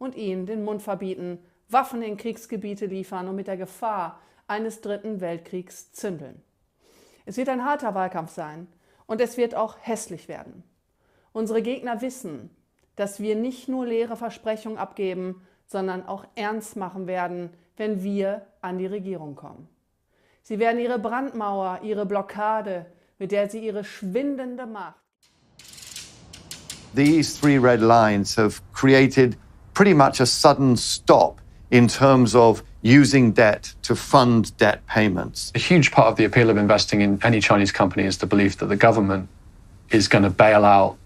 und ihnen den Mund verbieten, Waffen in Kriegsgebiete liefern und mit der Gefahr eines dritten Weltkriegs zündeln. Es wird ein harter Wahlkampf sein und es wird auch hässlich werden. Unsere Gegner wissen, dass wir nicht nur leere Versprechungen abgeben, sondern auch ernst machen werden, wenn wir an die Regierung kommen. Sie werden ihre Brandmauer, ihre Blockade, mit der sie ihre schwindende Macht. These three red lines have created pretty much a sudden stop in terms of using debt to fund debt payments. A huge part of the appeal of investing in any Chinese company is the belief that the government is going to bail out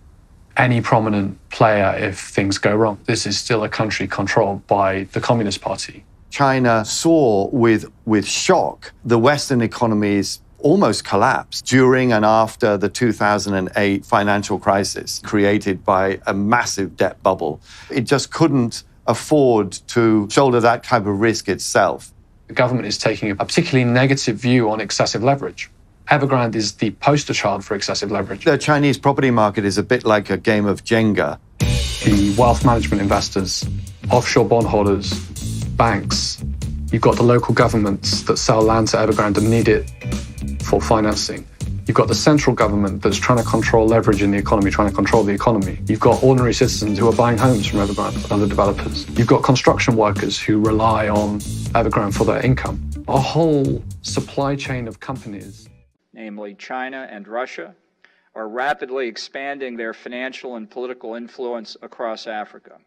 any prominent player if things go wrong. This is still a country controlled by the Communist Party. China saw with shock the Western economies almost collapsed during and after the 2008 financial crisis created by a massive debt bubble. It just couldn't afford to shoulder that type of risk itself. The government is taking a particularly negative view on excessive leverage. Evergrande is the poster child for excessive leverage. The Chinese property market is a bit like a game of Jenga. The wealth management investors, offshore bondholders, banks, you've got the local governments that sell land to Evergrande and need it for financing. You've got the central government that's trying to control leverage in the economy, trying to control the economy. You've got ordinary citizens who are buying homes from Evergrande and other developers. You've got construction workers who rely on Evergrande for their income. A whole supply chain of companies, namely China and Russia, are rapidly expanding their financial and political influence across Africa.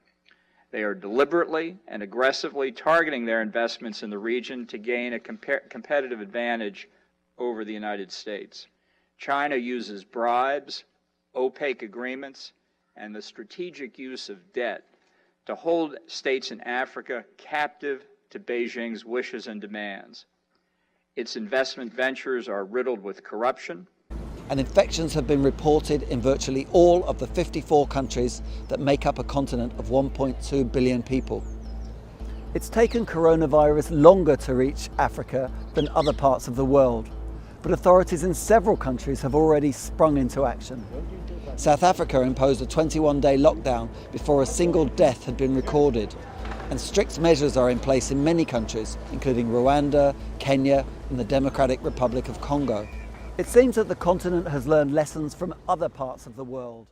They are deliberately and aggressively targeting their investments in the region to gain a competitive advantage over the United States. China uses bribes, opaque agreements, and the strategic use of debt to hold states in Africa captive to Beijing's wishes and demands. Its investment ventures are riddled with corruption. And infections have been reported in virtually all of the 54 countries that make up a continent of 1.2 billion people. It's taken coronavirus longer to reach Africa than other parts of the world, but authorities in several countries have already sprung into action. South Africa imposed a 21-day lockdown before a single death had been recorded, and strict measures are in place in many countries, including Rwanda, Kenya, and the Democratic Republic of Congo. It seems that the continent has learned lessons from other parts of the world.